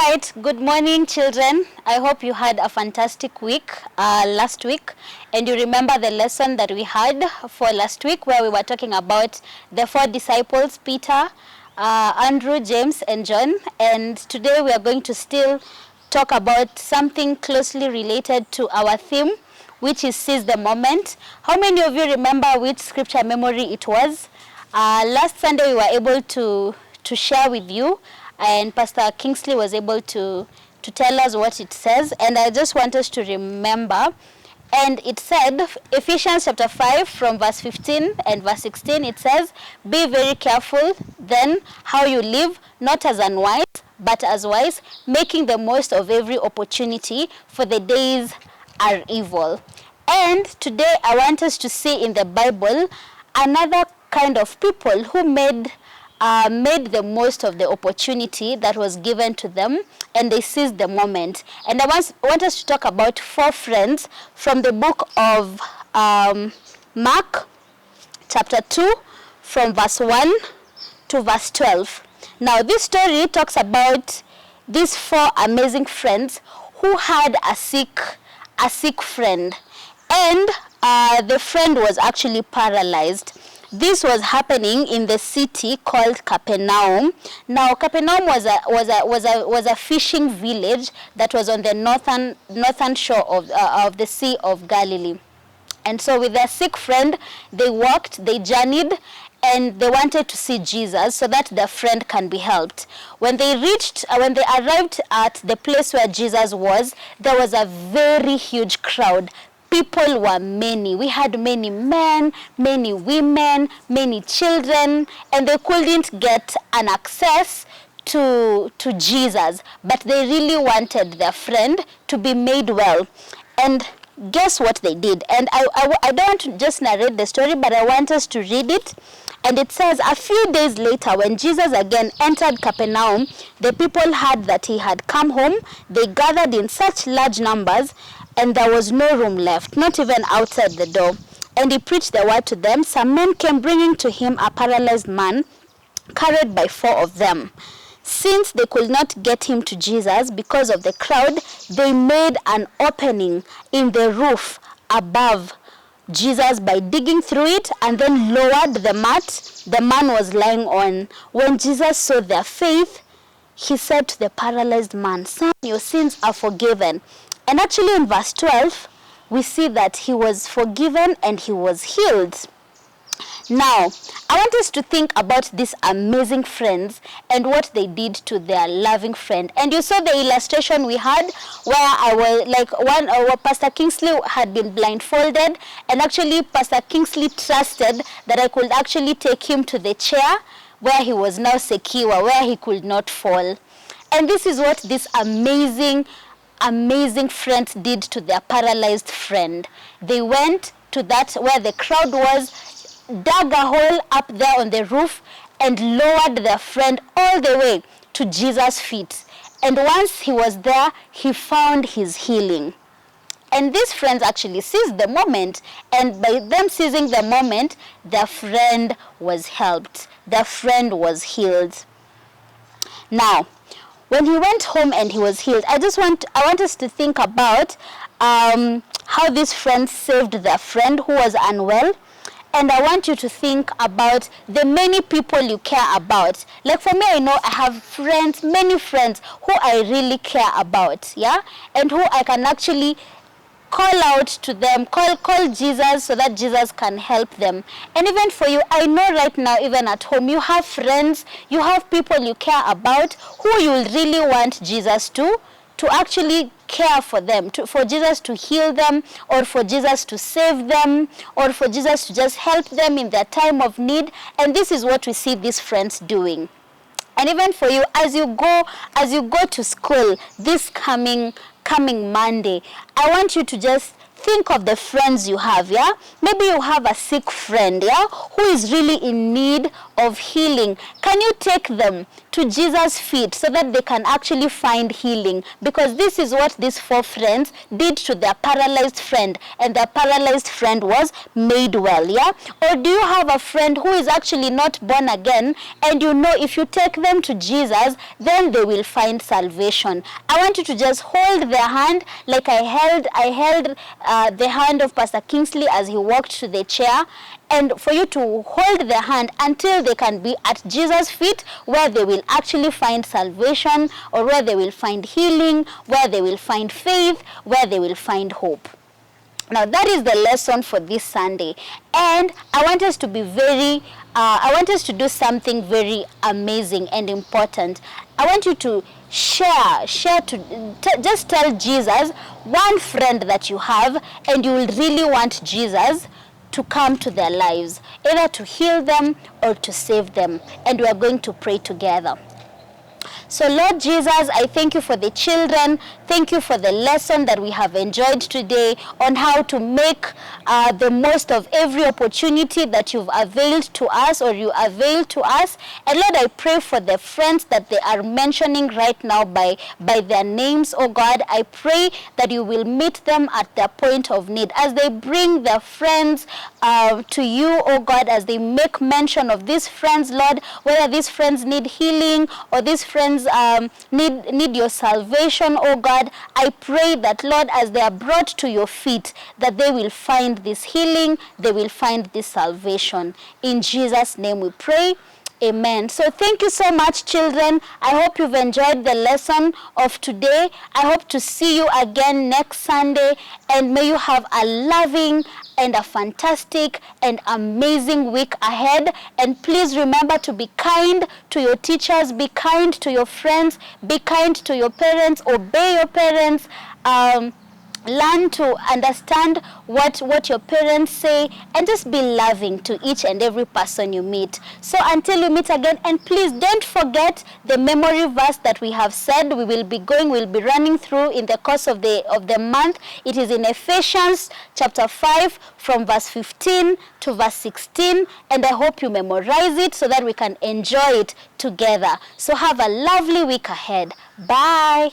right, good morning, children. I hope you had a fantastic week last week, and you remember the lesson that we had for last week where we were talking about the 4 disciples, Peter, Andrew, James, and John. And today we are going to still talk about something closely related to our theme, which is Seize the Moment. How many of you remember which scripture memory it was? Last Sunday we were able to share with you, and Pastor Kingsley was able to tell us what it says, and I just want us to remember. And it said, Ephesians chapter 5 from verse 15 and verse 16, it says, "Be very careful then how you live, not as unwise, but as wise, making the most of every opportunity, for the days are evil." And today I want us to see in the Bible another kind of people who made the most of the opportunity that was given to them, and they seized the moment. And I want us to talk about 4 friends from the book of Mark chapter 2 from verse 1 to verse 12. Now this story talks about these 4 amazing friends who had a sick friend, and the friend was actually paralyzed. This was happening in the city called Capernaum. Now, Capernaum was a fishing village that was on the northern shore of the Sea of Galilee. And so, with their sick friend, they walked, they journeyed, and they wanted to see Jesus so that their friend can be helped. When they arrived at the place where Jesus was, there was a very huge crowd. People were many. We had many men, many women, many children, and they couldn't get an access to Jesus. But they really wanted their friend to be made well. And guess what they did? And I don't want to just narrate the story, but I want us to read it. And it says, a few days later, when Jesus again entered Capernaum, the people heard that he had come home. They gathered in such large numbers, and there was no room left, not even outside the door. And he preached the word to them. Some men came bringing to him a paralyzed man, carried by 4 of them. Since they could not get him to Jesus because of the crowd, they made an opening in the roof above Jesus by digging through it, and then lowered the mat the man was lying on. When Jesus saw their faith, he said to the paralyzed man, "Son, your sins are forgiven." And actually in verse 12, we see that he was forgiven and he was healed. Now, I want us to think about these amazing friends and what they did to their loving friend. And you saw the illustration we had where Pastor Kingsley had been blindfolded, and actually Pastor Kingsley trusted that I could actually take him to the chair where he was now secure, where he could not fall. And this is what this amazing friends did to their paralyzed friend. They went to that where the crowd was, dug a hole up there on the roof, and lowered their friend all the way to Jesus' feet. And once he was there, he found his healing. And these friends actually seized the moment, and by them seizing the moment, their friend was helped. Their friend was healed. Now, when he went home and he was healed, I want us to think about how these friends saved their friend who was unwell. And I want you to think about the many people you care about. Like for me, I know I have friends, many friends who I really care about, yeah? And who I can actually call out to them, call Jesus so that Jesus can help them. And even for you, I know right now, even at home, you have friends, you have people you care about who you really want Jesus to actually care for them, for Jesus to heal them, or for Jesus to save them, or for Jesus to just help them in their time of need. And this is what we see these friends doing. And even for you, as you go to school this coming Monday, I want you to just think of the friends you have, yeah? Maybe you have a sick friend, yeah, who is really in need of healing. Can you take them to Jesus' feet so that they can actually find healing? Because this is what these 4 friends did to their paralyzed friend, and their paralyzed friend was made well, yeah? Or do you have a friend who is actually not born again, and you know if you take them to Jesus, then they will find salvation? I want you to just hold their hand like I held the hand of Pastor Kingsley as he walked to the chair, and for you to hold their hand until they can be at Jesus' feet, where they will actually find salvation, or where they will find healing, where they will find faith, where they will find hope. Now that is the lesson for this Sunday, and I want us to be I want us to do something very amazing and important. I want you to just tell Jesus one friend that you have, and you will really want Jesus to come to their lives, either to heal them or to save them. And we are going to pray together. So Lord Jesus, I thank you for the children. Thank you for the lesson that we have enjoyed today on how to make the most of every opportunity that you've availed to us, or you avail to us. And Lord, I pray for the friends that they are mentioning right now by their names, oh God. I pray that you will meet them at their point of need as they bring their friends to you, oh God, as they make mention of these friends, Lord, whether these friends need healing or these friends need your salvation, oh God. I pray that, Lord, as they are brought to your feet, that they will find this healing, they will find this salvation. In Jesus' name we pray. Amen. So thank you so much, children. I hope you've enjoyed the lesson of today. I hope to see you again next Sunday, and may you have a loving and a fantastic and amazing week ahead. And please remember to be kind to your teachers, be kind to your friends, be kind to your parents, obey your parents, learn to understand what your parents say, and just be loving to each and every person you meet. So until we meet again, and please don't forget the memory verse that we have said we'll be running through in the course of the month. It is in Ephesians chapter 5 from verse 15 to verse 16, and I hope you memorize it so that we can enjoy it together. So have a lovely week ahead. Bye.